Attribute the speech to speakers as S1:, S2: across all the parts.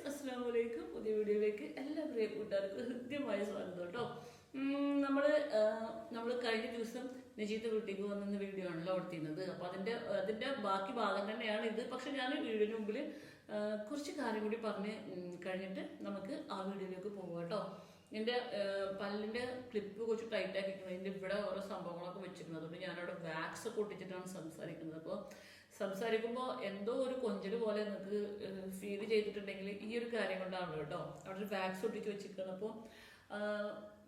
S1: അസ്സലാമലൈക്കും. പുതിയ വീഡിയോയിലേക്ക് എല്ലാ പ്രിയ കൂട്ടുകാർക്കും ഹൃദ്യമായ സ്വാഗതം കേട്ടോ. നമ്മൾ കഴിഞ്ഞ ദിവസം നിജീത്ത് വീട്ടിലേക്ക് വന്ന വീഡിയോ ആണല്ലോ ഓർത്തിരുന്നത്. അപ്പോൾ അതിന്റെ ബാക്കി ഭാഗം തന്നെയാണ് ഇത്. പക്ഷെ ഞാൻ വീഡിയോന് മുമ്പിൽ കുറച്ച് കാര്യം കൂടി പറഞ്ഞ് കഴിഞ്ഞിട്ട് നമുക്ക് ആ വീഡിയോയിലേക്ക് പോകാം കേട്ടോ. എൻ്റെ പല്ലിൻ്റെ ക്ലിപ്പ് കുറച്ച് ടൈറ്റ് ആക്കിയിരിക്കുന്നത്, എൻ്റെ ഇവിടെ ഓരോ സംഭവങ്ങളൊക്കെ വെച്ചിരുന്നത്. അതുകൊണ്ട് ഞാനവിടെ വാക്സ് ഒക്കെ ഒട്ടിച്ചിട്ടാണ് സംസാരിക്കുന്നത്. അപ്പോൾ സംസാരിക്കുമ്പോൾ എന്തോ ഒരു കൊഞ്ചല് പോലെ നിങ്ങൾക്ക് ഫീൽ ചെയ്തിട്ടുണ്ടെങ്കിൽ ഈ ഒരു കാര്യം കൊണ്ടാണ് കേട്ടോ. അവിടെ ഒരു വാക്സ് ഒട്ടിച്ച് വെച്ചിരിക്കുന്നത്. അപ്പോൾ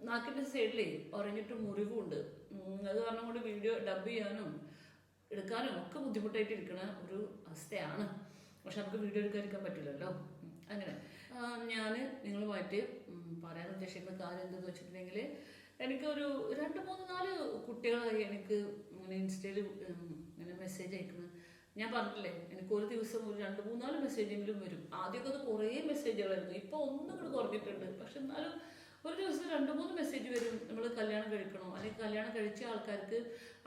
S1: നാക്കിൻ്റെ സൈഡിലേ ഉറങ്ങിയിട്ട് മുറിവുണ്ട്. അത് കാരണം കൊണ്ട് വീഡിയോ ഡബ് ചെയ്യാനും എടുക്കാനും ഒക്കെ ബുദ്ധിമുട്ടായിട്ട് ഇരിക്കുന്ന ഒരു അവസ്ഥയാണ്. പക്ഷെ നമുക്ക് വീഡിയോ എടുക്കാതിരിക്കാൻ പറ്റില്ലല്ലോ. അങ്ങനെ ഞാൻ നിങ്ങളുമായിട്ട് പറയാൻ ഉദ്ദേശിക്കുന്ന കാര്യം എന്താണെന്ന് വെച്ചിട്ടുണ്ടെങ്കിൽ, എനിക്കൊരു 2-3-4 കുട്ടികളായി എനിക്ക് ഇങ്ങനെ ഇൻസ്റ്റയിൽ ഇങ്ങനെ മെസ്സേജ് അയക്കുന്നത്. ഞാൻ പറഞ്ഞില്ലേ, എനിക്ക് ഒരു ദിവസം ഒരു 2-3-4 മെസ്സേജെങ്കിലും വരും. ആദ്യമൊക്കെ അത് കുറേ മെസ്സേജുകളായിരുന്നു. ഇപ്പോൾ ഒന്നും കൂടി കുറഞ്ഞിട്ടുണ്ട്. പക്ഷെ എന്നാലും ഒരു ദിവസം 2-3 മെസ്സേജ് വരും. നമ്മൾ കല്യാണം കഴിക്കണോ, അല്ലെങ്കിൽ കല്യാണം കഴിച്ച ആൾക്കാർക്ക്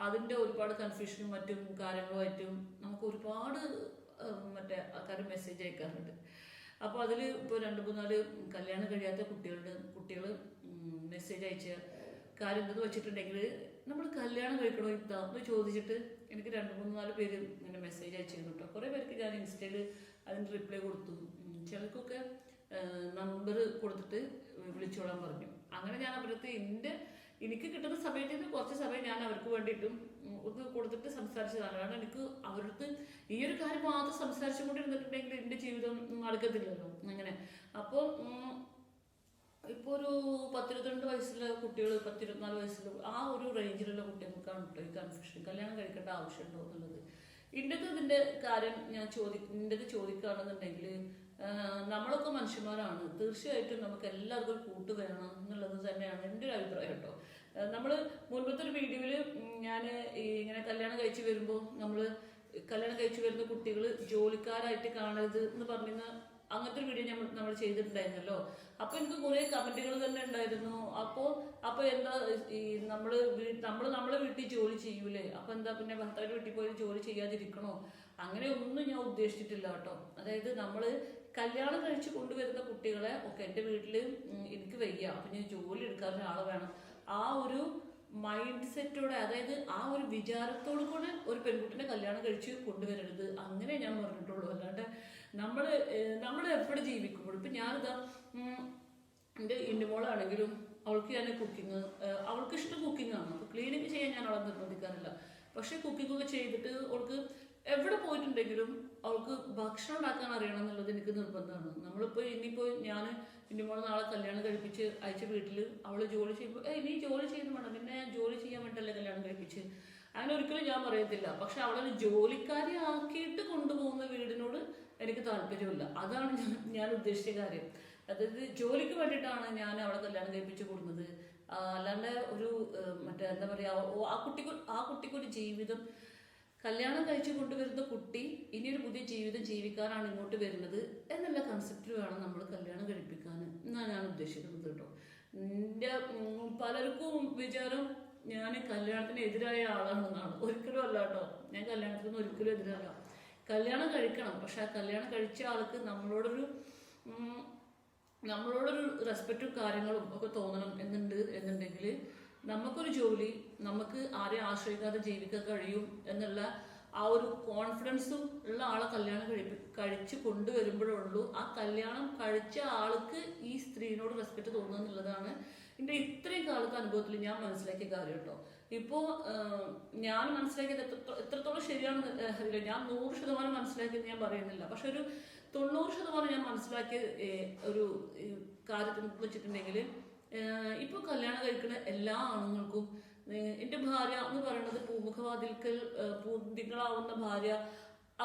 S1: അതിൻ്റെ ഒരുപാട് കൺഫ്യൂഷനും മറ്റും കാര്യങ്ങളുമായിട്ടും നമുക്ക് ഒരുപാട് മറ്റേ ആൾക്കാർ മെസ്സേജ് അയക്കാറുണ്ട്. അപ്പോൾ അതിൽ ഇപ്പോൾ 2-3-4 കല്യാണം കഴിയാത്ത കുട്ടികൾ മെസ്സേജ് അയച്ച കാര്യം എന്തെന്ന് വെച്ചിട്ടുണ്ടെങ്കിൽ, നമ്മൾ കല്യാണം കഴിക്കണോ ഇതാന്ന് ചോദിച്ചിട്ട് എനിക്ക് 2-3-4 പേര് ഇങ്ങനെ മെസ്സേജ് അയച്ചിരുന്നു കേട്ടോ. കുറേ പേർക്ക് ഞാൻ ഇൻസ്റ്റയിൽ അതിന് റിപ്ലൈ കൊടുത്തു. ചിലർക്കൊക്കെ നമ്പർ കൊടുത്തിട്ട് വിളിച്ചോളാൻ പറഞ്ഞു. അങ്ങനെ ഞാൻ അവർക്ക് എനിക്ക് കിട്ടുന്ന സമയത്ത് നിന്ന് കുറച്ച് സമയം ഞാൻ അവർക്ക് വേണ്ടിയിട്ടും ഒന്ന് കൊടുത്തിട്ട് സംസാരിച്ചതാണ്. കാരണം എനിക്ക് അവർക്ക് ഈ ഒരു കാര്യം മാത്രം സംസാരിച്ചുകൊണ്ടിരുന്നിട്ടുണ്ടെങ്കിൽ എൻ്റെ ജീവിതം നടക്കത്തില്ലല്ലോ. അങ്ങനെ അപ്പോൾ ഇപ്പോൾ ഒരു 10-22 വയസ്സുള്ള കുട്ടികൾ, 10-24 വയസ്സുള്ള ആ ഒരു റേഞ്ചിലുള്ള കുട്ടികൾക്കാണ് കേട്ടോ ഈ കൺഫ്യൂഷൻ. കല്യാണം കഴിക്കേണ്ട ആവശ്യമുണ്ടോ എന്നുള്ളത്. ഇതിൻ്റെ കാര്യം ഞാൻ ചോദിക്കുകയാണെന്നുണ്ടെങ്കിൽ, നമ്മളൊക്കെ മനുഷ്യന്മാരാണ്. തീർച്ചയായിട്ടും നമുക്ക് എല്ലാവർക്കും കൂട്ട് വേണം എന്നുള്ളത് തന്നെയാണ് എൻ്റെ ഒരു അഭിപ്രായം കേട്ടോ. നമ്മൾ മുൻപത്തെ ഒരു വീഡിയോയിൽ ഞാൻ ഇങ്ങനെ കല്യാണം കഴിച്ച് വരുമ്പോൾ കല്യാണം കഴിച്ച് വരുന്ന കുട്ടികൾ ജോലിക്കാരായിട്ട് കാണരുത് എന്ന് പറഞ്ഞിരുന്ന അങ്ങനത്തെ ഒരു വീഡിയോ നമ്മൾ ചെയ്തിട്ടുണ്ടായിരുന്നല്ലോ. അപ്പോൾ എനിക്ക് കുറേ കമന്റുകൾ തന്നെ ഉണ്ടായിരുന്നു. അപ്പോൾ എന്താ ഈ നമ്മളെ വീട്ടിൽ ജോലി ചെയ്യൂലേ, അപ്പോൾ എന്താ പിന്നെ ഭർത്താവിൻ്റെ വീട്ടിൽ പോയി ജോലി ചെയ്യാതിരിക്കണോ? അങ്ങനെ ഒന്നും ഞാൻ ഉദ്ദേശിച്ചിട്ടില്ല കേട്ടോ. അതായത് നമ്മൾ കല്യാണം കഴിച്ച് കൊണ്ടുവരുന്ന കുട്ടികളെ ഒക്കെ എൻ്റെ വീട്ടിൽ എനിക്ക് വയ്യ, അപ്പം ഞാൻ ജോലി എടുക്കാൻ ഒരാൾ വേണം, ആ ഒരു മൈൻഡ് സെറ്റോടെ, അതായത് ആ ഒരു വിചാരത്തോടു കൂടെ ഒരു പെൺകുട്ടിനെ കല്യാണം കഴിച്ച് കൊണ്ടുവരരുത്, അങ്ങനെ ഞാൻ പറഞ്ഞിട്ടുള്ളൂ. അല്ലാണ്ട് നമ്മൾ എപ്പോഴും ജീവിക്കുമ്പോഴും ഇപ്പം ഞാനിതാ എൻ്റെ മോളാണെങ്കിലും അവൾക്ക് ഞാൻ കുക്കിങ്, അവൾക്ക് ഇഷ്ടം കുക്കിംഗ് ആണ്. അപ്പോൾ ക്ലീനിങ് ചെയ്യാൻ ഞാൻ അവളെ നിർബന്ധിക്കാറില്ല. പക്ഷേ കുക്കിങ്ങൊക്കെ ചെയ്തിട്ട് അവൾക്ക് എവിടെ പോയിട്ടുണ്ടെങ്കിലും അവൾക്ക് ഭക്ഷണം ഉണ്ടാക്കാൻ അറിയണം എന്നുള്ളത് എനിക്ക് നിർബന്ധമാണ്. ഇനിയിപ്പോൾ ഞാൻ എൻ്റെ മോളെ നാളെ കല്യാണം കഴിപ്പിച്ച് അയച്ച വീട്ടിൽ അവൾ ജോലി ചെയ്യുമ്പോൾ നീ ജോലി ചെയ്യുന്നു വേണം, പിന്നെ ജോലി ചെയ്യാൻ വേണ്ടിയല്ലേ കല്യാണം കഴിപ്പിച്ച്, അങ്ങനെ ഒരിക്കലും ഞാൻ പറയത്തില്ല. പക്ഷെ അവളൊരു ജോലിക്കാരി ആക്കിയിട്ട് കൊണ്ടുപോകുന്ന വീടിനോട് എനിക്ക് താല്പര്യമില്ല. അതാണ് ഞാൻ ഉദ്ദേശിച്ച കാര്യം. അതായത് ജോലിക്ക് വേണ്ടിയിട്ടാണ് ഞാൻ അവളെ കല്യാണം കഴിപ്പിച്ച് കൊടുക്കുന്നത്. അല്ലാണ്ട് ഒരു എന്താ പറയുക, ആ കുട്ടിക്കൊരു ജീവിതം, കല്യാണം കഴിച്ച് കൊണ്ടുവരുന്ന കുട്ടി ഇനിയൊരു പുതിയ ജീവിതം ജീവിക്കാനാണ് ഇങ്ങോട്ട് വരുന്നത് എന്നുള്ള കൺസെപ്റ്റിൽ വേണം നമ്മൾ കല്യാണം കഴിപ്പിക്കാൻ എന്നാണ് ഞാൻ ഉദ്ദേശിക്കുന്നത് കേട്ടോ. എൻ്റെ പലർക്കും വിചാരം ഞാൻ കല്യാണത്തിന് എതിരായ ആളാണെന്നാണ്. ഒരിക്കലും അല്ല കേട്ടോ. ഞാൻ കല്യാണത്തിന് ഒരിക്കലും എതിരല്ല. കല്യാണം കഴിക്കണം. പക്ഷെ ആ കല്യാണം കഴിച്ച ആൾക്ക് നമ്മളോടൊരു റെസ്പെക്റ്റും കാര്യങ്ങളും ഒക്കെ തോന്നണം എന്നുണ്ടെങ്കിൽ നമുക്കൊരു ജോലി, നമുക്ക് ആരെയും ആശ്രയിക്കാതെ ജീവിക്കാൻ കഴിയും എന്നുള്ള ആ ഒരു കോൺഫിഡൻസും ഉള്ള ആളെ കല്യാണം കഴിച്ച് കൊണ്ടുവരുമ്പോഴുള്ളൂ ആ കല്യാണം കഴിച്ച ആൾക്ക് ഈ സ്ത്രീനോട് റെസ്പെക്റ്റ് തോന്നുക എന്നുള്ളതാണ് എൻ്റെ ഇത്രയും കാലത്തെ അനുഭവത്തിൽ ഞാൻ മനസ്സിലാക്കിയ കാര്യം കേട്ടോ. ഇപ്പോൾ ഞാൻ മനസ്സിലാക്കിയത് എത്രത്തോളം ശരിയാണെന്ന് അറിയില്ല. ഞാൻ 100% മനസ്സിലാക്കിയെന്ന് ഞാൻ പറയുന്നില്ല. പക്ഷെ ഒരു 90% ഞാൻ മനസ്സിലാക്കിയ ഒരു കാര്യത്തിൽ വെച്ചിട്ടുണ്ടെങ്കിൽ, ഇപ്പോൾ കല്യാണം കഴിക്കുന്ന എല്ലാ ആണുങ്ങൾക്കും എൻ്റെ ഭാര്യ എന്ന് പറയുന്നത് പൂമുഖവാതിൽക്കലാവുന്ന ഭാര്യ,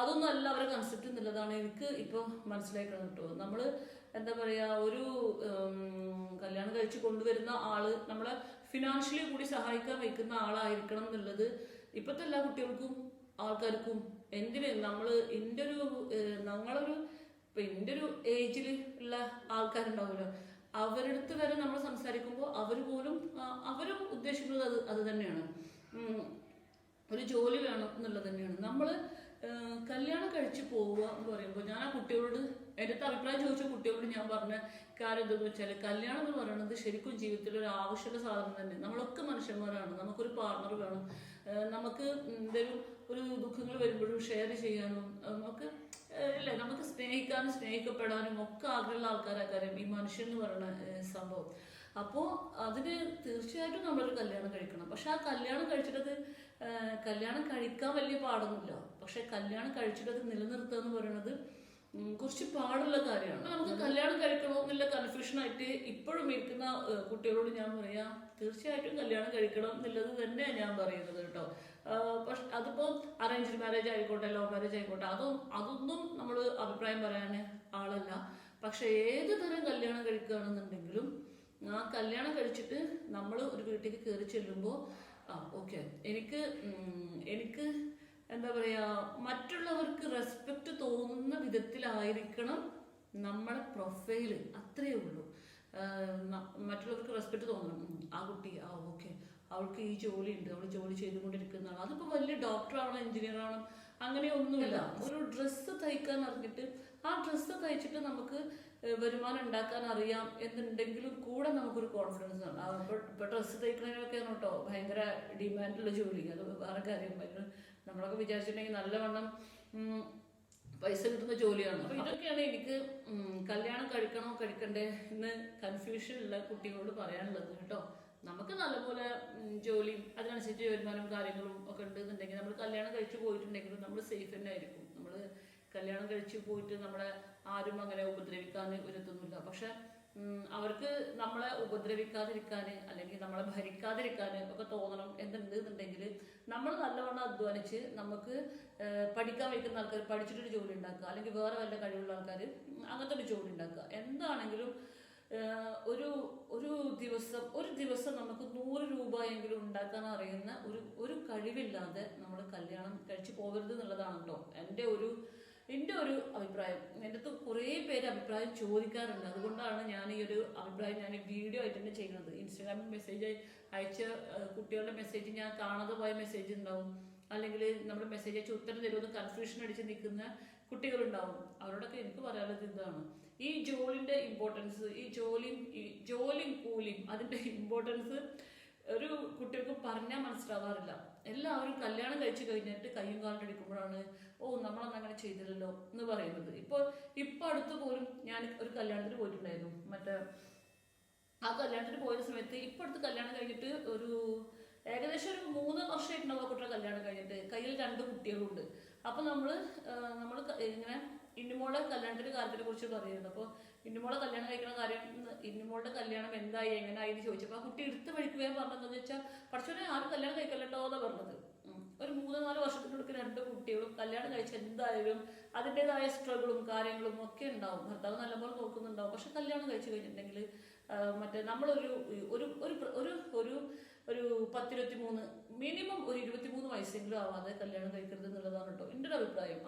S1: അതൊന്നും അല്ല അവരെ കൺസെപ്റ്റ് എന്നുള്ളതാണ് എനിക്ക് ഇപ്പോൾ മനസ്സിലാക്കണം കേട്ടോ. നമ്മൾ എന്താ പറയുക, ഒരു കല്യാണം കഴിച്ച് കൊണ്ടുവരുന്ന ആള് നമ്മളെ ഫിനാൻഷ്യലി കൂടി സഹായിക്കാൻ വയ്ക്കുന്ന ആളായിരിക്കണം എന്നുള്ളത് ഇപ്പോഴത്തെ എല്ലാ കുട്ടികൾക്കും ആൾക്കാർക്കും. എൻ്റെ ഒരു ഏജിൽ ഉള്ള ആൾക്കാരുണ്ടാവുമല്ലോ, അവരുടെ അടുത്ത് വരെ നമ്മൾ സംസാരിക്കുമ്പോൾ അവരും ഉദ്ദേശിക്കുന്നത് അത് തന്നെയാണ്. ഒരു ജോലി വേണം എന്നുള്ളത് തന്നെയാണ്. നമ്മൾ കല്യാണം കഴിച്ച് പോവുക എന്ന് പറയുമ്പോൾ ഞാൻ ആ കുട്ടികളോട് എൻ്റെ അടുത്ത് അഭിപ്രായം ചോദിച്ച കുട്ടികളോട് ഞാൻ പറഞ്ഞ കാര്യം എന്താണെന്ന് വെച്ചാൽ കല്യാണം എന്ന് പറയുന്നത് ശരിക്കും ജീവിതത്തിൽ ഒരു ആവശ്യമുള്ള സാധനം തന്നെ. നമ്മളൊക്കെ മനുഷ്യന്മാരാണ്, നമുക്കൊരു പാർട്ണർ വേണം, നമുക്ക് എന്തെങ്കിലും ഒരു ദുഃഖങ്ങൾ വരുമ്പോഴും ഷെയർ ചെയ്യാനും നമുക്ക് അല്ലേ, നമുക്ക് സ്നേഹിക്കാനും സ്നേഹിക്കപ്പെടാനും ഒക്കെ ആഗ്രഹമുള്ള ആൾക്കാരാക്കാരും ഈ മനുഷ്യൻ എന്ന് പറയുന്ന സംഭവം. അപ്പോൾ അതിന് തീർച്ചയായിട്ടും നമ്മളൊരു കല്യാണം കഴിക്കണം. പക്ഷെ ആ കല്യാണം കഴിച്ചിട്ടത് കല്യാണം കഴിക്കാൻ വലിയ പാടൊന്നുമില്ല. പക്ഷെ കല്യാണം കഴിച്ചിട്ടത് നിലനിർത്തുക എന്ന് പറയുന്നത് കുറച്ച് പാടുള്ള കാര്യമാണ്. നമുക്ക് കല്യാണം കഴിക്കണോ എന്നുള്ള കൺഫ്യൂഷനായിട്ട് ഇപ്പോഴും ഇരിക്കുന്ന കുട്ടികളോട് ഞാൻ പറയാം, തീർച്ചയായിട്ടും കല്യാണം കഴിക്കണം എന്നുള്ളത് തന്നെയാണ് ഞാൻ പറയുന്നത് കേട്ടോ. പക്ഷെ അതിപ്പോൾ അറേഞ്ച്ഡ് മാരേജ് ആയിക്കോട്ടെ, ലവ് മാരേജ് ആയിക്കോട്ടെ, അതൊന്നും നമ്മൾ അഭിപ്രായം പറയാൻ ആളല്ല. പക്ഷെ ഏത് തരം കല്യാണം കഴിക്കുകയാണെന്നുണ്ടെങ്കിലും ആ കല്യാണം കഴിച്ചിട്ട് നമ്മൾ ഒരു വീട്ടിലേക്ക് കയറി ചെല്ലുമ്പോൾ ഓക്കെ, എനിക്ക് എന്താ പറയുക, മറ്റുള്ളവർക്ക് റെസ്പെക്റ്റ് തോന്നുന്ന വിധത്തിലായിരിക്കണം നമ്മുടെ പ്രൊഫൈല്. അത്രയേ ഉള്ളൂ. മറ്റുള്ളവർക്ക് റെസ്പെക്റ്റ് തോന്നണം. ആ കുട്ടി ഓക്കെ, അവൾക്ക് ഈ ജോലി ഉണ്ട്, അവൾ ജോലി ചെയ്തുകൊണ്ടിരിക്കുന്ന ആൾ. അതിപ്പോൾ വലിയ ഡോക്ടറാണോ എഞ്ചിനീയർ ആണോ അങ്ങനെയൊന്നുമില്ല. ഒരു ഡ്രസ്സ് തയ്ക്കാൻ അറിഞ്ഞിട്ട് ആ ഡ്രസ്സ് തയ്ച്ചിട്ട് നമുക്ക് വരുമാനം ഉണ്ടാക്കാൻ അറിയാം എന്നുണ്ടെങ്കിലും കൂടെ നമുക്കൊരു കോൺഫിഡൻസ് ആണ്. ഇപ്പോൾ ഡ്രസ്സ് തയ്ക്കുന്നതിനൊക്കെയാണ് കേട്ടോ ഭയങ്കര ഡിമാൻഡുള്ള ജോലി. അത് വേറെ കാര്യം. നമ്മളൊക്കെ വിചാരിച്ചിട്ടുണ്ടെങ്കിൽ നല്ലവണ്ണം പൈസ കിട്ടുന്ന ജോലിയാണ്. അപ്പോൾ ഇതൊക്കെയാണ് എനിക്ക് കല്യാണം കഴിക്കണോ കഴിക്കണ്ടേ എന്ന് കൺഫ്യൂഷനുള്ള കുട്ടികളോട് പറയാനുള്ളത് കേട്ടോ. നമുക്ക് നല്ലപോലെ ജോലിയും അതിനനുസരിച്ച് വരുമാനവും കാര്യങ്ങളും ഒക്കെ ഉണ്ടെന്നുണ്ടെങ്കിൽ നമ്മൾ കല്യാണം കഴിച്ച് പോയിട്ടുണ്ടെങ്കിലും നമ്മൾ സേഫ് തന്നെ ആയിരിക്കും. നമ്മൾ കല്യാണം കഴിച്ച് പോയിട്ട് നമ്മളെ ആരും അങ്ങനെ ഉപദ്രവിക്കാൻ വരുത്തൊന്നുമില്ല. പക്ഷെ അവർക്ക് നമ്മളെ ഉപദ്രവിക്കാതിരിക്കാൻ അല്ലെങ്കിൽ നമ്മളെ ഭരിക്കാതിരിക്കാൻ ഒക്കെ തോന്നണം എന്നുണ്ടെങ്കിൽ നമ്മൾ നല്ലവണ്ണം അധ്വാനിച്ച് നമുക്ക് പഠിക്കാൻ വയ്ക്കുന്ന ആൾക്കാർ പഠിച്ചിട്ടൊരു ജോലി ഉണ്ടാക്കുക, അല്ലെങ്കിൽ വേറെ വല്ല കഴിവുള്ള ആൾക്കാർ അങ്ങനത്തെ ഒരു ജോലി ഉണ്ടാക്കുക. എന്താണെങ്കിലും ഒരു ദിവസം നമുക്ക് 100 രൂപയെങ്കിലും ഉണ്ടാക്കാൻ അറിയുന്ന ഒരു കഴിവില്ലാതെ നമ്മൾ കല്യാണം കഴിച്ച് പോകരുത് എന്നുള്ളതാണ് കേട്ടോ എൻ്റെ ഒരു അഭിപ്രായം. എൻ്റെ അടുത്ത് കുറേ പേര് അഭിപ്രായം ചോദിക്കാറുണ്ട്. അതുകൊണ്ടാണ് ഞാൻ ഈ ഒരു അഭിപ്രായം ഞാൻ വീഡിയോ ആയിട്ട് തന്നെ ചെയ്യുന്നത്. ഇൻസ്റ്റാഗ്രാമിൽ മെസ്സേജ് അയച്ച കുട്ടികളുടെ മെസ്സേജ് ഞാൻ കാണാതെ പോയ മെസ്സേജ് ഉണ്ടാവും, അല്ലെങ്കിൽ നമ്മുടെ മെസ്സേജ് അയച്ച് ഉത്തരം തരുമെന്ന് കൺഫ്യൂഷൻ അടിച്ച് നിൽക്കുന്ന കുട്ടികളുണ്ടാവും. അവരോടൊക്കെ എനിക്ക് പറയാനുള്ളത് ഇതാണ്: ഈ ജോലിൻ്റെ ഇമ്പോർട്ടൻസ്, ഈ ജോലിയും കൂലിയും അതിൻ്റെ ഇമ്പോർട്ടൻസ് ഒരു കുട്ടികൾക്ക് പറഞ്ഞാൽ മനസ്സിലാവാറില്ല. എല്ലാവരും കല്യാണം കഴിച്ചു കഴിഞ്ഞിട്ട് കയ്യും കാലിട്ട് അടിക്കുമ്പോഴാണ് നമ്മളൊന്നും അങ്ങനെ ചെയ്തില്ലല്ലോ എന്ന് പറയുന്നത്. ഇപ്പൊ അടുത്ത് പോലും ഞാൻ ഒരു കല്യാണത്തിന് പോയിട്ടുണ്ടായിരുന്നു. ആ കല്യാണത്തിന് പോയ സമയത്ത് ഇപ്പൊ അടുത്ത് കല്യാണം കഴിഞ്ഞിട്ട് ഏകദേശം ഒരു 3 വർഷമായിട്ടുണ്ടാവും ആ കുട്ടിയുടെ കല്യാണം കഴിഞ്ഞിട്ട്. കയ്യിൽ 2 കുട്ടികളുണ്ട്. അപ്പൊ നമ്മള് ഇങ്ങനെ ഇന്നുമോളുടെ കല്യാണത്തിന്റെ കാര്യത്തിനെ കുറിച്ച് പറയുന്നത്. അപ്പോൾ ഇന്നുമോളെ കല്യാണം കഴിക്കുന്ന കാര്യം, ഇന്നുമോളുടെ കല്യാണം എന്തായി എങ്ങനെയായി എന്ന് ചോദിച്ചപ്പോൾ ആ കുട്ടി എടുത്ത് വഴിക്കുകയും പറഞ്ഞതെന്ന് വെച്ചാൽ, പഠിച്ചോനെ ആരും കല്യാണം കഴിക്കല്ലോ എന്നാ പറഞ്ഞത്. ഒരു 3-4 വർഷത്തിനടുക്ക് 2 കുട്ടികളും കല്യാണം കഴിച്ച് എന്തായാലും അതിൻ്റെതായ സ്ട്രഗിളും കാര്യങ്ങളും ഒക്കെ ഉണ്ടാവും. ഭർത്താവ് നല്ലപോലെ നോക്കുന്നുണ്ടാവും. പക്ഷെ കല്യാണം കഴിച്ചു കഴിഞ്ഞിട്ടുണ്ടെങ്കിൽ നമ്മളൊരു ഒരു 10-23 മിനിമം ഒരു 23 വയസ്സെങ്കിലും ആവാതെ കല്യാണം കഴിക്കരുത് എന്നുള്ളതാണ് കേട്ടോ എൻ്റെ ഒരു അഭിപ്രായം.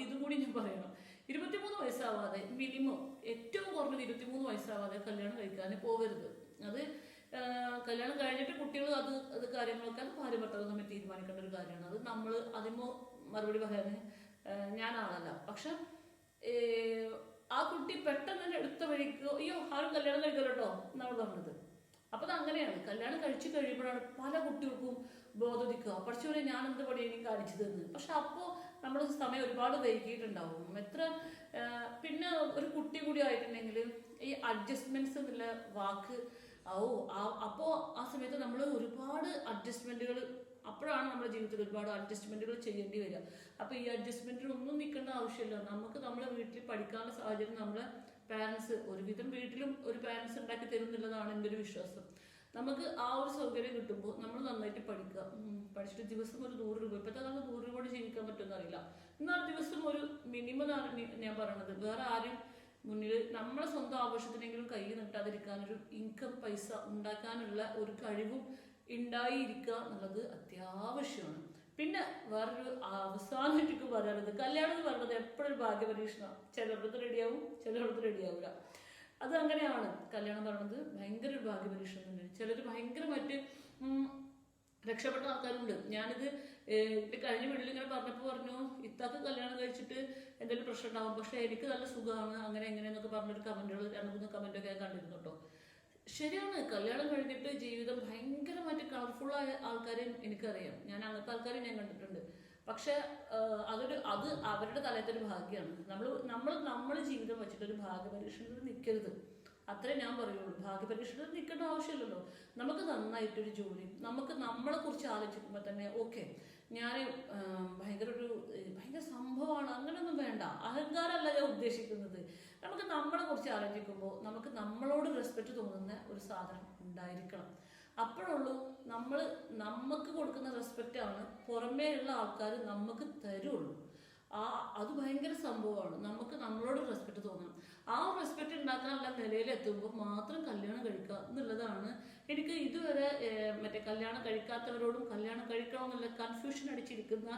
S1: ഇതും കൂടി ഞാൻ പറയണം. 23 വയസ്സാവാതെ മിനിമം, ഏറ്റവും കുറഞ്ഞത് 23 വയസ്സാവാതെ കല്യാണം കഴിക്കാൻ പോകരുത്. അത് കല്യാണം കഴിഞ്ഞിട്ട് കുട്ടികൾ അത് കാര്യങ്ങളൊക്കെ ഭാര്യ ഭർത്താവ് തമ്മിൽ തീരുമാനിക്കേണ്ട ഒരു കാര്യമാണ്. അത് നമ്മൾ അതിന് മറുപടി പറയാൻ ഞാനാണല്ല. പക്ഷെ ആ കുട്ടി പെട്ടെന്ന് തന്നെ എടുത്ത വഴിക്ക് ആരും കല്യാണം കഴിക്കല്ലോ കേട്ടോ എന്നാണ് പറഞ്ഞത്. അപ്പൊ അത് അങ്ങനെയാണ്. കല്യാണം കഴിച്ചു കഴിയുമ്പോഴാണ് പല കുട്ടികൾക്കും ബോധോദിക്കുക, പഠിച്ചവരെ ഞാൻ എന്ത് പണിയും കാണിച്ചതെന്ന്. പക്ഷെ അപ്പോൾ നമ്മൾ സമയം ഒരുപാട് വൈകിയിട്ടുണ്ടാവും. പിന്നെ ഒരു കുട്ടി കൂടി ആയിട്ടുണ്ടെങ്കിൽ ഈ അഡ്ജസ്റ്റ്മെന്റ്സ് എന്നുള്ള വാക്ക് അപ്പോൾ ആ സമയത്ത് നമ്മൾ ഒരുപാട് അഡ്ജസ്റ്റ്മെന്റുകൾ, അപ്പോഴാണ് നമ്മുടെ ജീവിതത്തിൽ ഒരുപാട് അഡ്ജസ്റ്റ്മെന്റുകൾ ചെയ്യേണ്ടി വരിക. അപ്പൊ ഈ അഡ്ജസ്റ്റ്മെന്റിനൊന്നും നിൽക്കേണ്ട ആവശ്യമില്ല. നമുക്ക് നമ്മളെ വീട്ടിൽ പഠിക്കാനുള്ള സാഹചര്യം നമ്മളെ പാരൻസ് ഒരുവിധം വീട്ടിലും ഒരു പാരൻസ് ഉണ്ടാക്കി തരുന്നുള്ളതാണ് എൻ്റെ ഒരു വിശ്വാസം. നമുക്ക് ആ ഒരു സൗകര്യം കിട്ടുമ്പോൾ നമ്മൾ നന്നായിട്ട് പഠിക്കുക. പഠിച്ചിട്ട് ദിവസം ഒരു 100 രൂപ, ഇപ്പോഴത്തെ കാലത്ത് 100 രൂപ കൊണ്ട് ജീവിക്കാൻ പറ്റുമെന്ന് അറിയില്ല. എന്നാൽ ദിവസം ഒരു മിനിമം ഞാൻ പറയണത്, വേറെ ആരും മുന്നിൽ നമ്മളെ സ്വന്തം ആവശ്യത്തിനെങ്കിലും കൈ നീട്ടാതിരിക്കാനൊരു ഇൻകം പൈസ ഉണ്ടാക്കാനുള്ള ഒരു കഴിവും ഉണ്ടായിരിക്കുക എന്നുള്ളത് അത്യാവശ്യമാണ്. പിന്നെ വേറൊരു അവസാനമായിട്ട് പറയാനുള്ളത്, കല്യാണം എന്ന് പറയുന്നത് എപ്പോഴും ഭാഗ്യപരീക്ഷണമാണ്. ചിലയിടത്ത് റെഡിയാവും, ചിലയിടത്ത് റെഡിയാവില്ല. അത് അങ്ങനെയാണ്. കല്യാണം പറയുന്നത് ഭയങ്കര ഒരു ഭാഗ്യപരീക്ഷണം തന്നെയാണ്. ചിലർ ഭയങ്കരമായിട്ട് രക്ഷപ്പെട്ട ആൾക്കാരുണ്ട്. ഞാനിത് കഴിഞ്ഞ വീട്ടിൽ ഇങ്ങനെ പറഞ്ഞപ്പോൾ പറഞ്ഞു ഇത്താക്ക് കല്യാണം കഴിച്ചിട്ട് എന്തെങ്കിലും പ്രശ്നം ഉണ്ടാവും, പക്ഷെ എനിക്ക് നല്ല സുഖമാണ് അങ്ങനെ എങ്ങനെയെന്നൊക്കെ പറഞ്ഞൊരു കമന്റുകൾ 2-3 കമന്റൊക്കെ ഞാൻ കണ്ടിരുന്നു കേട്ടോ. ശരിയാണ്, കല്യാണം കഴിഞ്ഞിട്ട് ജീവിതം ഭയങ്കരമായിട്ട് കളർഫുള്ളായ ആൾക്കാരെയും എനിക്കറിയാം. ഞാൻ അങ്ങനത്തെ ആൾക്കാരെയും ഞാൻ കണ്ടിട്ടുണ്ട്. പക്ഷെ അത് അവരുടെ തലയത്തൊരു ഭാഗ്യമാണ്. നമ്മൾ ജീവിതം വെച്ചിട്ടൊരു ഭാഗ്യപരീക്ഷണത്തിൽ നിൽക്കരുത്, അത്രേ ഞാൻ പറയുള്ളൂ. ഭാഗ്യപരീക്ഷണത്തിൽ നിൽക്കേണ്ട ആവശ്യമില്ലല്ലോ. നമുക്ക് നന്നായിട്ടൊരു ജോലി, നമുക്ക് നമ്മളെ കുറിച്ച് ആലോചിക്കുമ്പോൾ തന്നെ ഓക്കെ ഞാൻ ഭയങ്കര സംഭവമാണ് അങ്ങനെയൊന്നും വേണ്ട. അഹങ്കാരമല്ല ഞാൻ ഉദ്ദേശിക്കുന്നത്. നമുക്ക് നമ്മളെ കുറിച്ച് ആലോചിക്കുമ്പോൾ നമുക്ക് നമ്മളോട് റെസ്പെക്റ്റ് തോന്നുന്ന ഒരു സാധനം ഉണ്ടായിരിക്കണം. അപ്പോഴുള്ളൂ നമുക്ക് കൊടുക്കുന്ന റെസ്പെക്റ്റാണ് പുറമേ ഉള്ള ആൾക്കാർ നമുക്ക് തരുള്ളൂ. അത് ഭയങ്കര സംഭവമാണ്. നമുക്ക് നമ്മളോട് റെസ്പെക്റ്റ് തോന്നണം. ആ റെസ്പെക്റ്റ് ഉണ്ടാക്കാനുള്ള നിലയിലെത്തുമ്പോൾ മാത്രം കല്യാണം കഴിക്കുക എന്നുള്ളതാണ് എനിക്ക് ഇതുവരെ മറ്റേ കല്യാണം കഴിക്കാത്തവരോടും കല്യാണം കഴിക്കണമെന്നുള്ള കൺഫ്യൂഷൻ അടിച്ചിരിക്കുന്ന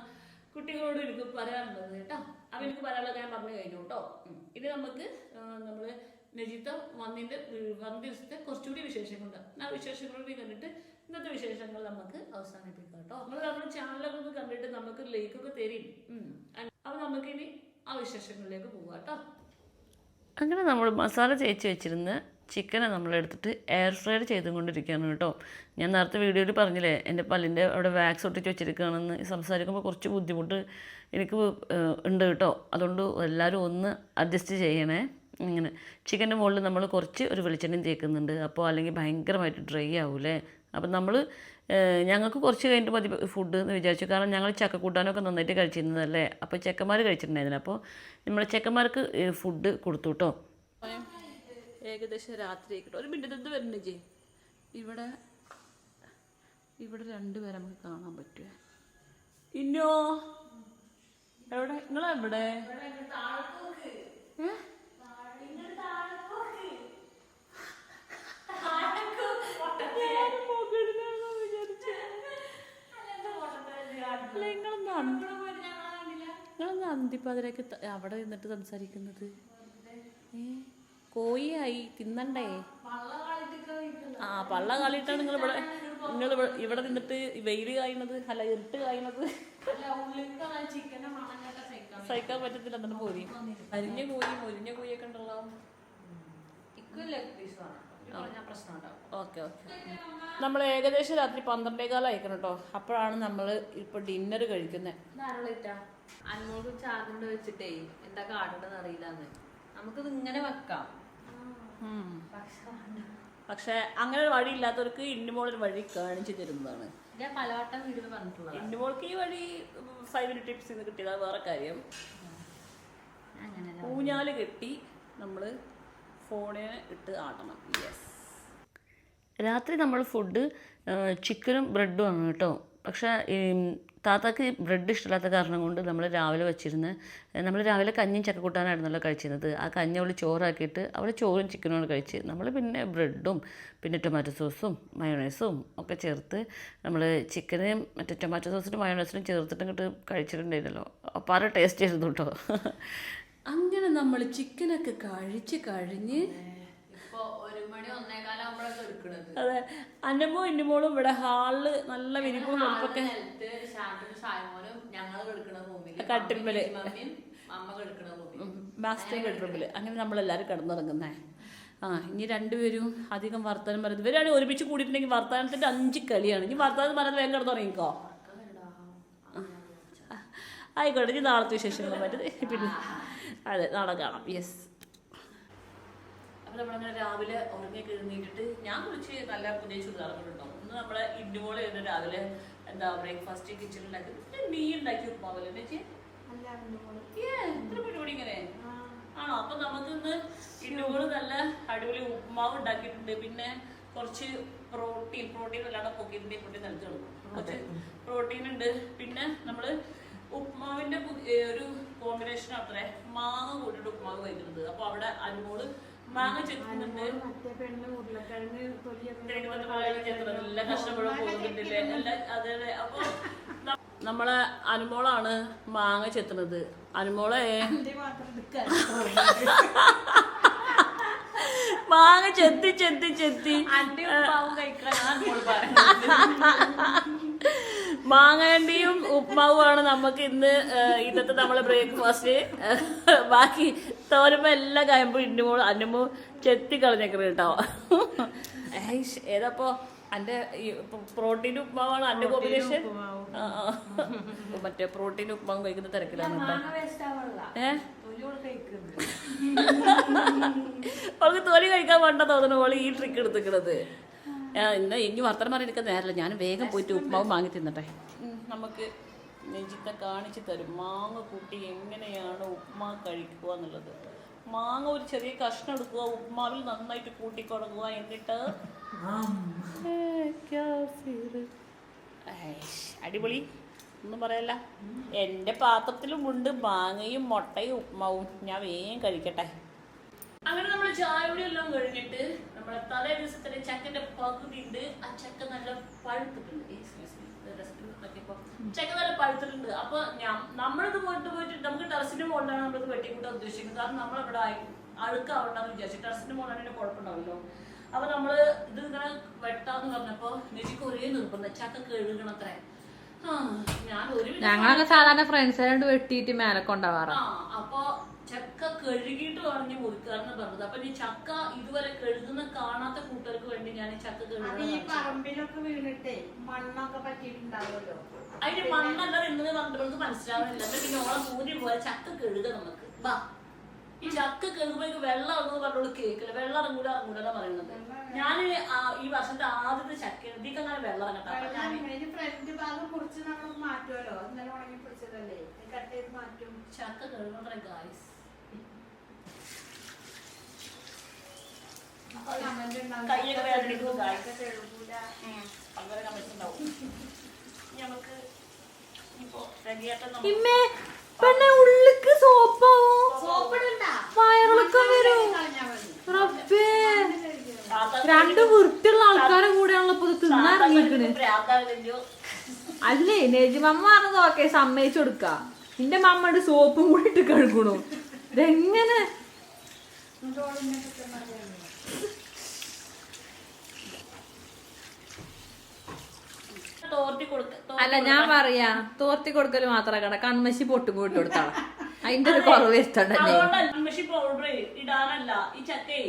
S1: കുട്ടികളോടും എനിക്ക് പറയാനുള്ളത് കേട്ടോ. അപ്പം എനിക്ക് പറയാനുള്ളത് ഞാൻ പറഞ്ഞു കഴിഞ്ഞു കേട്ടോ. ഇനി നമുക്ക് നമ്മൾ നജിത്ത വന്ന ദിവസത്തെ കുറച്ചുകൂടി വിശേഷങ്ങളുണ്ട്. ആ വിശേഷങ്ങളോട് കണ്ടിട്ട് ഇന്നത്തെ വിശേഷങ്ങൾ നമുക്ക് അവസാനിപ്പിക്കാം കേട്ടോ. നമ്മൾ നമ്മുടെ ചാനലൊക്കെ ഒന്ന് കണ്ടിട്ട് നമുക്ക് ലൈക്കൊക്കെ തരും. അപ്പം നമുക്കിനി ആ വിശേഷങ്ങളിലേക്ക് പോകാം കേട്ടോ. അങ്ങനെ നമ്മൾ മസാല തേച്ച് വെച്ചിരുന്ന ചിക്കനെ നമ്മളെടുത്തിട്ട് എയർ ഫ്രൈഡ് ചെയ്തുകൊണ്ടിരിക്കുകയാണ് കേട്ടോ. ഞാൻ നേരത്തെ വീഡിയോയിൽ പറഞ്ഞില്ലേ എൻ്റെ പല്ലിൻ്റെ അവിടെ വാക്സ് ഒട്ടിച്ച് വെച്ചിരിക്കുകയാണെന്ന്. സംസാരിക്കുമ്പോൾ കുറച്ച് ബുദ്ധിമുട്ട് എനിക്ക് ഉണ്ട് കേട്ടോ. അതുകൊണ്ട് എല്ലാവരും ഒന്ന് അഡ്ജസ്റ്റ് ചെയ്യണേ. ഇങ്ങനെ ചിക്കൻ്റെ മുകളിൽ നമ്മൾ കുറച്ച് ഒരു വെളിച്ചെണ്ണയും തേക്കുന്നുണ്ട്. അപ്പോൾ അല്ലെങ്കിൽ ഭയങ്കരമായിട്ട് ഡ്രൈ ആവൂലേ. അപ്പം ഞങ്ങൾക്ക് കുറച്ച് കഴിഞ്ഞിട്ട് മതി ഫുഡ് എന്ന് വിചാരിച്ചു. കാരണം ഞങ്ങൾ ചക്കക്കൂട്ടാനൊക്കെ നന്നായിട്ട് കഴിച്ചിരുന്നതല്ലേ. അപ്പോൾ ചെക്കന്മാർ കഴിച്ചിട്ടുണ്ടായിരുന്നു. അപ്പോൾ നമ്മൾ ചെക്കന്മാർക്ക് ഫുഡ് കൊടുത്തു കേട്ടോ. ഏകദേശം രാത്രി ആയിക്കോട്ടെ. ഒരു മിനിറ്റ് എന്ത് വരുന്നുണ്ട് ജി? ഇവിടെ 2 പേരെ നമുക്ക് കാണാൻ പറ്റുമോ? ഇന്നോ എവിടെ നിങ്ങളെവിടെ? നിങ്ങളൊന്ന് അന്തിപ്പതിലേക്ക് അവിടെ നിന്നിട്ട് സംസാരിക്കുന്നത്. കോഴിയായി തിന്നണ്ടേ? പള്ള കാളിയിട്ടാണ് നിങ്ങൾ ഇവിടെ നിന്നിട്ട് വെയിൽ കായുന്നത്, അല്ല ഇരുട്ട് കായുന്നത്. സഹിക്കാൻ പറ്റത്തില്ല. എന്നിട്ട് പോരി അരിഞ്ഞ കോഴിയൊക്കെ ഉണ്ടല്ലോ. ഓക്കെ നമ്മൾ ഏകദേശം രാത്രി 12:15 അയക്കണം കേട്ടോ. അപ്പോഴാണ് നമ്മൾ ഇപ്പൊ ഡിന്നർ കഴിക്കുന്നത്.
S2: അന്നോട് ചാർജ് വെച്ചിട്ടേ എന്താ കാട്ടുണ്ടെന്ന് അറിയില്ലാന്ന്. നമുക്കിത് ഇങ്ങനെ വെക്കാം.
S1: പക്ഷെ അങ്ങനെ ഒരു വഴി ഇല്ലാത്തവർക്ക് ഇന്നുമോളൊരു വഴി കാണിച്ചു തരുന്നതാണ്.
S2: ഞാൻ പലവട്ടം വീഡിയോയിൽ പറഞ്ഞിട്ടുള്ളത്.
S1: ഇന്നുമോൾക്ക് ഈ വഴി 5 minute ടിപ്സ് നിന്ന് കിട്ടിയതാ. വേറെ കാര്യം, ഊഞ്ഞാല് കെട്ടി നമ്മൾ ഫോണിന് ഇട്ട് ആട്ടണം. യെസ്. രാത്രി നമ്മൾ ഫുഡ് ചിക്കനും ബ്രെഡും ആണ് കേട്ടോ. പക്ഷേ താത്താക്ക് ബ്രെഡ് ഇഷ്ടമില്ലാത്ത കാരണം കൊണ്ട് നമ്മൾ രാവിലെ കഞ്ഞിയും ചക്കക്കൂട്ടാനായിരുന്നല്ലോ കഴിച്ചിരുന്നത്. ആ കഞ്ഞി അവൾ ചോറാക്കിയിട്ട് അവൾ ചോറും ചിക്കനും കഴിച്ച് നമ്മൾ പിന്നെ ബ്രെഡും പിന്നെ ടൊമാറ്റോ സോസും മയോണൈസും ഒക്കെ ചേർത്ത് നമ്മൾ ചിക്കനും മറ്റേ ടൊമാറ്റോ സോസിനും മയോണൈസിനും ചേർത്തിട്ട് ഇങ്ങോട്ട് കഴിച്ചിട്ടുണ്ടായിരുന്നല്ലോ. അപ്പോൾ ആ ടേസ്റ്റ് ആയിരുന്നു കേട്ടോ. അങ്ങനെ നമ്മൾ ചിക്കനൊക്കെ കഴിഞ്ഞ് അതെ അന്നമോ ഇന്നുമോളും ഇവിടെ ഹാളില് നല്ല വിരിപ്പും വെളുപ്പൊക്കെ കട്ടിൽമേല് മാസ്റ്റർ ബെഡ്റൂമില് അങ്ങനെ നമ്മളെല്ലാവരും കിടന്നുറങ്ങുന്നേ. ഇനി 2 പേരും അധികം വർത്താനം പറയുന്നത്. ഇവരാണ് ഒരുമിച്ച് കൂടിയിട്ടുണ്ടെങ്കിൽ വർത്താനത്തിന്റെ 5 കളിയാണ്. ഇനി വർത്താനം പറയുന്നത് വേഗം കിടന്നുറങ്ങിക്കോ. ആയിക്കോട്ടെ. ഇനി നാളത്തെ വിശേഷങ്ങൾ പറ്റുന്നത് പിന്നെ അതെ നാളെ കാണാം. യെസ്. അപ്പോൾ നമ്മളങ്ങനെ രാവിലെ ഉറങ്ങിയൊക്കെ എഴുന്നേറ്റിട്ട് ഞാൻ കുറിച്ച് നല്ല പുതിയ ചുരിദാറുകളുണ്ടോ. ഒന്ന് നമ്മളെ ഇന്നുമോള് ചെയ്യുന്ന രാവിലെ എന്താ ബ്രേക്ക്ഫാസ്റ്റ് കിച്ചണിലാക്കി നീ ഉണ്ടാക്കി ഉപ്പാവല്ലേ ചേച്ചി? എത്ര പരിപാടി ഇങ്ങനെ ആണോ? അപ്പൊ നമുക്ക് ഇന്ന് ഇന്നുമോള് നല്ല അടിപൊളി ഉപ്പുമാവ് ഉണ്ടാക്കിയിട്ടുണ്ട്. പിന്നെ കുറച്ച് പ്രോട്ടീൻ അല്ലാണ്ട് പൊക്കിന്റെ പൊട്ടി നൽകണം. കുറച്ച് പ്രോട്ടീൻ ഉണ്ട്. പിന്നെ നമ്മള് ഉപ്പുമാവിന്റെ ഒരു കോമ്പിനേഷൻ അത്രേ മാങ്ങ കൂട്ടിയിട്ട് ഉപ്പുമാവ് കഴിക്കുന്നത്. അപ്പൊ അവിടെ അനുമോള് മാങ്ങ ചെത്തുന്നുണ്ട്. എല്ലാ കഷ്ടപ്പെടും പോകുന്നുണ്ടല്ലേ. അതെ. അപ്പൊ നമ്മളെ അനുമോളാണ് മാങ്ങ ചെത്തുന്നത്. അനുമോളെ മാങ്ങ ചെത്തി മാങ്ങാണ്ടിയും ഉപ്മാവുമാണ് നമുക്ക് ഇന്ന് ഇന്നത്തെ നമ്മളെ ബ്രേക്ക്ഫാസ്റ്റ്. ബാക്കി തോരുമ്പോ എല്ലാം കഴിയുമ്പോ ഇന്നുമ്പോൾ അന്നുമ്പോ ചെത്തി കളഞ്ഞേക്കണ കേട്ടോ. ഏതപ്പോ അന്റെ പ്രോട്ടീൻ ഉപ്മാവാണ് അന്റെ കോമ്പിനേഷൻ. മറ്റേ പ്രോട്ടീൻ ഉപ്മാവും കഴിക്കുന്ന തിരക്കിലാണ് കേട്ടോ. അവൾക്ക് തോലി കഴിക്കാൻ വേണ്ട തോന്നുന്നു ഓള് ഈ ട്രിക്ക് എടുത്തിക്കണത്. ഇന്ന് ഇനി വർത്തമാനം പറഞ്ഞിരിക്കാൻ നേരല്ല, ഞാൻ വേഗം പോയിട്ട് ഉപ്മാവ് വാങ്ങി തിന്നട്ടെ. നമുക്ക് നെജിത്തെ കാണിച്ചു തരും മാങ്ങ കൂട്ടി എങ്ങനെയാണ് ഉപ്മാ കഴിക്കുക എന്നുള്ളത്. മാങ്ങ ഒരു ചെറിയ കഷ്ണം എടുക്കുക, ഉപ്മാവിൽ നന്നായിട്ട് കൂട്ടിക്കൊടുക്കുക, എന്നിട്ട് അടിപൊളി, ഒന്നും പറയല്ല. എൻ്റെ പാത്രത്തിലും ഉണ്ട് മാങ്ങയും മുട്ടയും ഉപ്മാവും. ഞാൻ വേഗം കഴിക്കട്ടെ. അങ്ങനെ നമ്മൾ ചായയുടെ എല്ലാം കഴിഞ്ഞിട്ട് നമ്മളെ തലേ ദിവസത്തിന്റെ ചക്കന്റെ പകുതി ഉണ്ട്. ആ ചക്ക നല്ല പഴുത്തിട്ടുണ്ട്. ചക്ക നല്ല പഴുത്തിട്ടുണ്ട്. അപ്പൊ നമ്മളിത് പോയിട്ട് നമുക്ക് ടെറസിന്റെ മുകളിലാണ് നമ്മളിത് വെട്ടിക്കൂട്ടാൻ ഉദ്ദേശിക്കുന്നത്. കാരണം നമ്മളവിടെ അഴുക്കാവണ്ടെന്ന് വിചാരിച്ചു. ടെറസിന്റെ മുകളിലാണ് കുഴപ്പമുണ്ടാവല്ലോ. അപ്പൊ നമ്മള് ഇത് ഇങ്ങനെ വെട്ടാന്ന് പറഞ്ഞപ്പോ നെജിക്ക് ഒരേ നിർബന്ധം ചക്ക കഴുകണത്രേ.
S2: ഞങ്ങളൊക്കെ സാധാരണ ഫ്രണ്ട്സിനോട് വെട്ടിയിട്ട് മേലെ കൊണ്ടുപോവാറ.
S1: അപ്പൊ ചക്ക കഴുകിയിട്ട് പറഞ്ഞ് മുറിക്കാരെന്ന് പറഞ്ഞത്. അപ്പൊ ഈ ചക്ക ഇതുവരെ കഴുകുന്ന കാണാത്ത കൂട്ടുകാർക്ക് വേണ്ടി ഞാൻ ചക്ക
S3: പറമ്പിലൊക്കെ വീണിട്ടേ മണ്ണൊക്കെ പറ്റിയിട്ടുണ്ടാവുമല്ലോ.
S1: അതിന് മണ്ണല്ല എന്ന് പറഞ്ഞിട്ട് മനസ്സിലാവുന്നില്ല. പിന്നെ ഓളം സൂര്യ പോലെ ചക്ക കഴുക നമുക്ക്. ബാ, ഈ ചക്ക കഴുകുമ്പോഴേക്ക് വെള്ളം ഇറങ്ങുന്നു പറഞ്ഞോളൂ കേൾക്കില്ല. വെള്ളം ഇറങ്ങൂല പറയുന്നത്. ഞാൻ ഈ വർഷത്തെ ആദ്യത്തെ ചക്ക ഇതിക്ക് അങ്ങനെ വെള്ളം ഇറങ്ങട്ടെ.
S3: ഫ്രണ്ട് ഭാഗം കുറിച്ച് നമ്മൾ മാറ്റുമല്ലോ. ഇന്നലെ ഉണങ്ങി പിടിച്ചതല്ലേ, കട്ട് ചെയ്ത് മാറ്റും.
S1: ചക്ക കഴുകുന്ന ഗായ്സ് കയ്യൊക്കെ വേദനിക്കുന്നു ഗായ്സ്. അങ്ങനെ കമന്റ് ഉണ്ടാവും. നമുക്ക് ഇപ്പൊ
S2: ഉള്ളിക്ക് രണ്ട് വൃത്തിയുള്ള ആൾക്കാരെ കൂടെയാണല്ലോ ഇപ്പൊ തിന്നാറിങ്ങിക്കണ്. അതിലേ നെജിമമ്മ പറഞ്ഞത് ഓക്കെ, സമ്മതിച്ചു കൊടുക്ക. നിന്റെ മമ്മയുടെ സോപ്പും കൂടി ഇട്ട് കഴുകണു. ഇതെങ്ങനെ? അല്ല, ഞാൻ പറയാ തോർത്തി കൊടുക്കല് മാത്രം കട കൺമശി പൊട്ടും കൂട്ടി കൊടുത്താളാ. അതിന്റെ ഒരു കുറവ് വരുത്തണ്ടല്ലേ.
S1: കൺമശി പൗഡർ ഇടാനല്ല ഈ ചക്കേ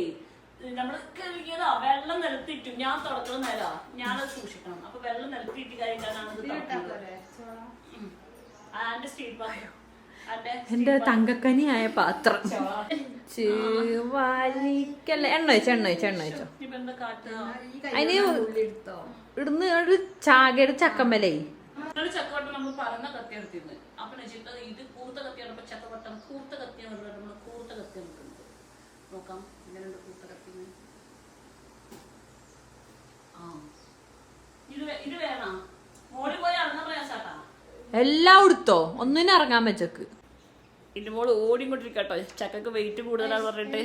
S1: നമ്മള് കഴുകിയതാ. വെള്ളം നിലത്തിട്ടു. ഞാൻ തുടക്കുന്ന നേരാ, ഞാനത് സൂക്ഷിക്കണം. അപ്പൊ വെള്ളം നിലത്തിട്ട് കഴിഞ്ഞാണ്
S2: എന്റെ തങ്കക്കനിയായ പാത്രം. വലിക്കല്ല. എണ്ണ വെച്ചോ. അതിന് ഇടുന്ന് ഒരു ചാകയുടെ ചക്കമ്മലേ
S1: ചക്കവട്ടം നമ്മൾ പറഞ്ഞ കത്തി എടുത്തിരുന്നു. അപ്പൊ ഇത് കൂർത്ത കത്തിയാണ്. ചക്കവട്ടം കൂർത്ത കത്തിയാണ്. നമ്മൾ കൂർത്ത കത്തി എടുക്കുന്നത്. നോക്കാം എങ്ങനെയുണ്ട് കൂർത്ത കത്തി. ഇത് വേണം. മോളി പോയി ഇറങ്ങാൻ പ്രയാസാട്ടാ.
S2: എല്ലാം എടുത്തോ, ഒന്നിനും ഇറങ്ങാൻ വെച്ചക്ക്.
S1: എന്റെ മോള് ഓടിക്കൊണ്ടിരിക്കട്ടോ. ചക്കക്ക് വെയിറ്റ് കൂടുതലാന്ന് പറഞ്ഞിട്ട്.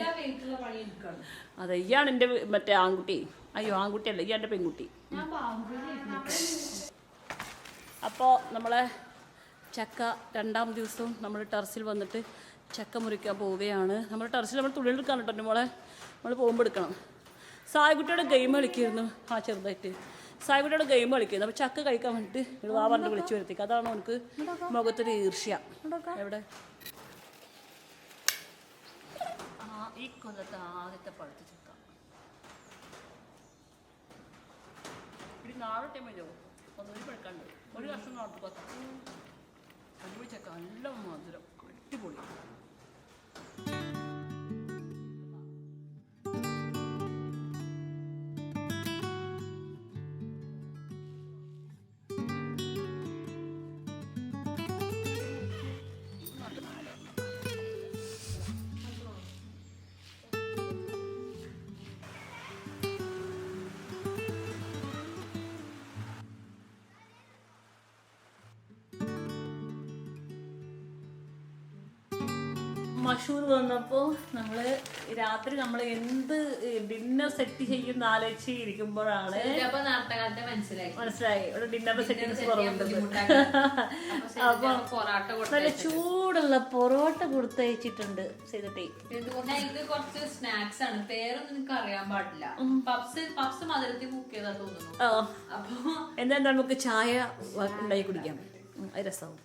S1: അതെ, ഇയാണ് എന്റെ മറ്റേ ആൺകുട്ടി. അയ്യോ, ആൺകുട്ടിയല്ല, ഇയാളുടെ പെൺകുട്ടി. അപ്പോൾ നമ്മളെ ചക്ക രണ്ടാം ദിവസവും നമ്മൾ ടെറസിൽ വന്നിട്ട് ചക്ക മുറിക്കാൻ പോവുകയാണ്. നമ്മൾ ടെറസിൽ നമ്മൾ തുള്ളിയെടുക്കാൻ കേട്ടോ മോളെ. നമ്മൾ പോകുമ്പോൾ എടുക്കണം. സായ്കുട്ടിയുടെ ഗെയിം കളിക്കായിരുന്നു. ചെറുതായിട്ട് സായ്കുട്ടിയുടെ ഗെയിം കളിക്കുന്നു. അപ്പോൾ ചക്ക കഴിക്കാൻ വേണ്ടിയിട്ട് വാ പറഞ്ഞിട്ട് വിളിച്ചു വരുത്തിക്കുക. അതാണ് എനിക്ക് മുഖത്തൊരു ഈർഷ്യ. എവിടെ ഈ കൊല്ലത്തെ ആദ്യത്തെ പഴുത്ത ചക്ക. ഇത് നാളെ ടൈമല്ലോ ഒന്നൊരു പഴുക്കാണ്ട് ഒരു വർഷം നാട്ടിൽ കൊത്താം. അടിപൊളി ചക്ക, നല്ല മധുരം, അടിപൊളി. മഷൂർ വന്നപ്പോ നമ്മള് രാത്രി നമ്മൾ എന്ത് ഡിന്നർ സെറ്റ് ചെയ്യുന്ന ആലോചിച്ച് ഇരിക്കുമ്പോഴാണ്
S2: അപ്പൊ നേരത്തെ കാലത്തെ
S1: മനസ്സിലായി ഇവിടെ ഡിന്നറിന്റെ സെറ്റിങ്സ് കുറവുണ്ടെന്ന്. അപ്പൊ
S2: പൊറാട്ട
S1: നല്ല ചൂടുള്ള പൊറോട്ട കൊടുത്തയച്ചിട്ടുണ്ട് ചെയ്തിട്ടേ.
S2: ഇത് കുറച്ച് സ്നാക്സ് ആണ്, പേരൊന്നും എനിക്ക് അറിയാൻ പാടില്ല. പപ്സ് മധുരത്തിൽ കുക്ക് ചെയ്താ തോന്നുന്നു. അപ്പൊ
S1: എന്താ നമുക്ക് ചായ ഉണ്ടാക്കി കുടിക്കാം, അത് രസമാവും.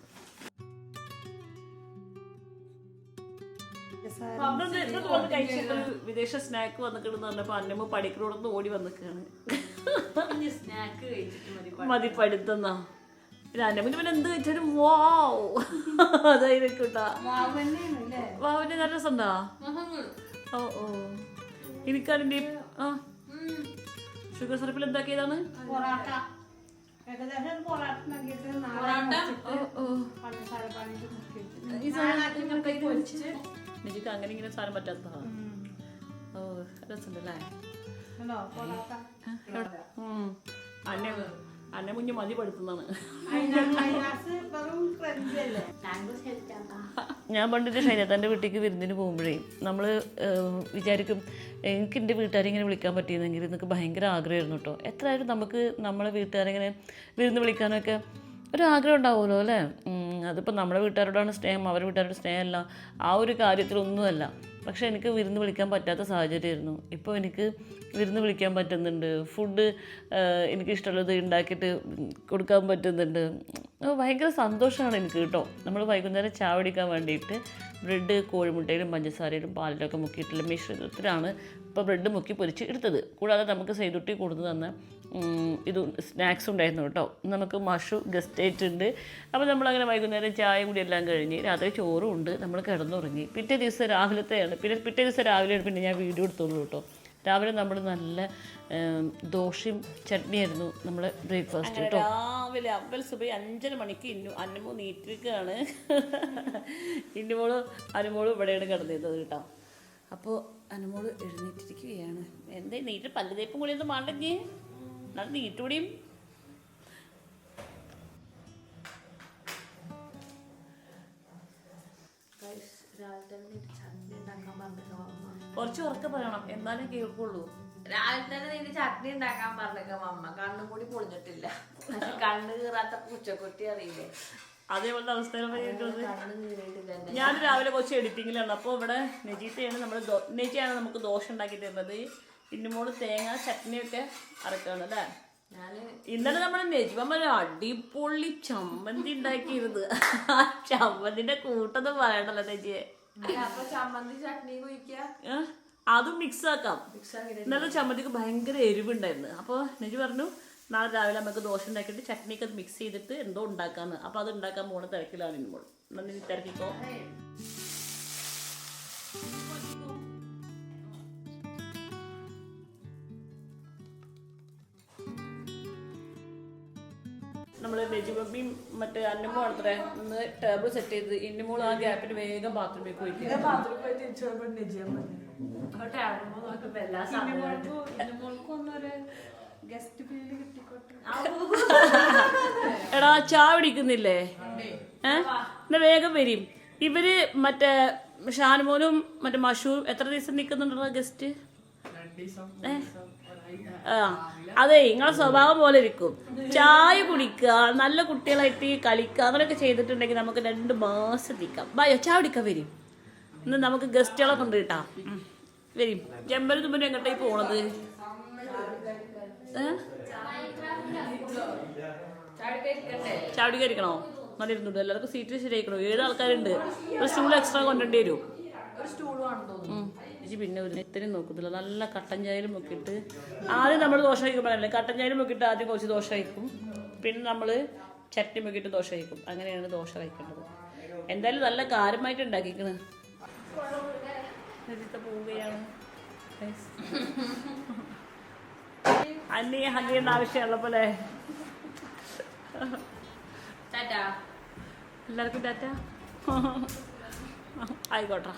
S1: വിദേശ സ്നാക്ക് വന്നിട്ടെന്ന് പറഞ്ഞപ്പോ അന്നമ്മ പഠിക്കണോടൊന്ന് ഓടി വന്നിക്കാണ്.
S2: സ്നാക്ക് കഴിച്ചിട്ട്
S1: മതി പഠിത്തന്നാ. പിന്നെ അന്നമ്മന് പിന്നെ എന്ത് കഴിച്ചാലും വാവ് അതായിരിക്കട്ടാ. വാവിന്റെ നല്ല രസമുണ്ടാ? ഓ ഓ എനിക്കതിന്റെ ഷുഗർ സിറപ്പിൽ എന്താക്കിയതാണ്? നിജിക്ക് അങ്ങനെ ഇങ്ങനെ സാധനം പറ്റാത്ത. ഓ രസമുണ്ടല്ലേ? അന്നെ മുന്നേ മതി പഠിത്തുന്നതാണ്. ഞാൻ പണ്ടിട്ട് ശൈലത്താൻ്റെ വീട്ടിലേക്ക് വിരുന്നിന് പോകുമ്പോഴേ നമ്മൾ വിചാരിക്കും എനിക്ക് എൻ്റെ വീട്ടുകാരെ ഇങ്ങനെ വിളിക്കാൻ പറ്റിയിരുന്നെങ്കിൽ എന്നൊക്കെ ഭയങ്കര ആഗ്രഹമായിരുന്നു കേട്ടോ. എത്രയായാലും നമുക്ക് നമ്മളെ വീട്ടുകാരെങ്ങനെ വിരുന്ന് വിളിക്കാനൊക്കെ ഒരു ആഗ്രഹം ഉണ്ടാവുമല്ലോ അല്ലേ? അതിപ്പോൾ നമ്മുടെ വീട്ടുകാരോടാണ് സ്നേഹം, അവരുടെ വീട്ടുകാരുടെ സ്നേഹമല്ല, ആ ഒരു കാര്യത്തിലൊന്നുമല്ല. പക്ഷേ എനിക്ക് വിരുന്ന് വിളിക്കാൻ പറ്റാത്ത സാഹചര്യമായിരുന്നു. ഇപ്പോൾ എനിക്ക് വിരുന്ന് വിളിക്കാൻ പറ്റുന്നുണ്ട്, ഫുഡ് എനിക്കിഷ്ടമുള്ളത് ഉണ്ടാക്കിയിട്ട് കൊടുക്കാൻ പറ്റുന്നുണ്ട്. ഭയങ്കര സന്തോഷമാണ് എനിക്ക് കേട്ടോ. നമ്മൾ വൈകുന്നേരം ചായ കുടിക്കാൻ വേണ്ടിയിട്ട് ബ്രെഡ് കോഴിമുട്ടയിലും പഞ്ചസാരയിലും പാലിലൊക്കെ മുക്കിയിട്ടുള്ള മിശ്രിതത്തിലാണ് ഇപ്പോൾ ബ്രെഡ് മുക്കി പൊരിച്ച് എടുത്തത്. കൂടാതെ നമുക്ക് സൈദുട്ടി കൊടുത്തു തന്ന ഇത് സ്നാക്സ് ഉണ്ടായിരുന്നു കേട്ടോ. നമുക്ക് മഷു ഗസ്റ്റ് ആയിട്ടുണ്ട്. അപ്പോൾ നമ്മളങ്ങനെ വൈകുന്നേരം ചായ കൂടി എല്ലാം കഴിഞ്ഞ് രാത്രി ചോറും ഉണ്ട്, നമ്മൾ കിടന്നുറങ്ങി. പിറ്റേ ദിവസം രാവിലത്തെയാണ്, പിറ്റേ ദിവസം രാവിലെയാണ് പിന്നെ ഞാൻ വീഡിയോ എടുത്തോളൂ കേട്ടോ. രാവിലെ നമ്മൾ നല്ല ദോശയും ചട്നിയായിരുന്നു നമ്മളെ ബ്രേക്ക്ഫാസ്റ്റ് കേട്ടോ. രാവിലെ അവൽ സുബൈ 5:30 മണിക്ക് അന്നമോ നീറ്റിരിക്കുകയാണ്. അനുമോളും ഇവിടെയാണ് കിടന്നിരുന്നത് കേട്ടോ. അപ്പോൾ അനുമോള് എഴുന്നേറ്റിരിക്കുകയാണ്. എന്തേ നീറ്റ് പല്ല് തേപ്പും കൂടി ഒന്നും മാണ്ടെങ്കിൽ നല്ല നീറ്റുകൂടിയും. കുറച്ച് ഉറക്കെ പറയണം എന്നാലും കേൾക്കുള്ളൂ.
S2: രാവിലെ തന്നെ നിന്റെ ചട്നി ഉണ്ടാക്കാൻ പറഞ്ഞേക്കാം അമ്മ. കണ്ണും കൂടി പൊളിഞ്ഞിട്ടില്ല, കണ്ണ് കീറാത്ത പൂച്ചക്കുട്ടി അറിയില്ലേ,
S1: അതേപോലത്തെ അവസ്ഥയിലാണ്. ഞാൻ രാവിലെ കുറച്ച് എഡിറ്റിങ്ങിലാണ്. അപ്പോൾ ഇവിടെ നെജിയാണ് നമുക്ക് ദോശ ഉണ്ടാക്കി തരുന്നത്. ഇന്നുമോള് തേങ്ങ ചട്നിയൊക്കെ അരക്കാണ് അല്ലേ? ഇന്നലെ നമ്മുടെ നെജിമ അടിപൊളി ചമ്മന്തി ഉണ്ടാക്കിയിരുന്നത്. ആ ചമ്മന്തിന്റെ കൂട്ടൊന്നും പറയണ്ടല്ലോ നെജിയെ. അതും മിക്സ് ആക്കാം. ഇന്നലെ ചമ്മന്തിക്ക് ഭയങ്കര എരിവുണ്ടായിരുന്നു. അപ്പോൾ നെജി പറഞ്ഞു നാളെ രാവിലെ നമുക്ക് ദോശ ഉണ്ടാക്കിയിട്ട് ചട്നിയൊക്കെ മിക്സ് ചെയ്തിട്ട് എന്തോ ഉണ്ടാക്കാന്ന്. അപ്പോൾ അത് ഉണ്ടാക്കാൻ പോണ തിരക്കിലാണ് ഇന്നുമ്പോൾ. നന്ദി തിരക്കിക്കോ. നമ്മൾ നെജിമമ്മിയും മറ്റേ അന്നമ്മോ ആണത്രേ ഇന്ന് ടേബിൾ സെറ്റ് ചെയ്ത്. ഇന്നുമോൾ ആ ഗ്യാപ്പിന് വേഗം ബാത്റൂമിലേക്ക് പോയിട്ട് എടാ ചായ പിടിക്കുന്നില്ലേ? എന്നാ വേഗം വരും. ഇവര് മറ്റേ ഷാനുമോനും മറ്റേ മഷൂറും എത്ര ദിവസം നിൽക്കുന്നുണ്ടോ ഗസ്റ്റ്? അതെ, നിങ്ങളെ സ്വഭാവം പോലെ ഇരിക്കും. ചായ കുടിക്കുക, നല്ല കുട്ടികളായിട്ട് കളിക്കുക, അങ്ങനെയൊക്കെ ചെയ്തിട്ടുണ്ടെങ്കിൽ നമുക്ക് 2 മാസം നിൽക്കാം. ബായോ ചായ കുടിക്കാൻ വരും. ഇന്ന് നമുക്ക് ഗസ്റ്റുകളൊക്കെ ഉണ്ട് കേട്ടാ. വരും. ചെമ്പലും തുമ്പലും എങ്ങോട്ടേ പോണത്? ചാടി കരിക്കണോ? നല്ല ഇരുന്നുണ്ട്. എല്ലാവർക്കും സീറ്റ് ശരിയാക്കണോ? 7 ആൾക്കാരുണ്ട്. ഒരു സ്റ്റൂൾ എക്സ്ട്രാ കൊണ്ടുവരേണ്ടി വരും. പിന്നെ ഒരു ഇത്രയും നോക്കത്തില്ല. നല്ല കട്ടൻ ചായയിലും നോക്കിയിട്ട് ആദ്യം നമ്മൾ ദോശ കഴിക്കുമ്പോഴല്ലേ കട്ടൻ ചായയിലും നോക്കിയിട്ട് ആദ്യം കുറച്ച് ദോശ കഴിക്കും, പിന്നെ നമ്മൾ ചട്നി നോക്കിയിട്ട് ദോശ കഴിക്കും. അങ്ങനെയാണ് ദോശ കഴിക്കേണ്ടത്. എന്തായാലും നല്ല കാര്യമായിട്ട് ഉണ്ടാക്കിക്കണ്. പോവുകയാണ്. അന്നീ ഹഗ് ചെയ്യേണ്ട ആവശ്യമുള്ള പോലെ. എല്ലാവർക്കും ടാറ്റ. ആയിക്കോട്ടെ.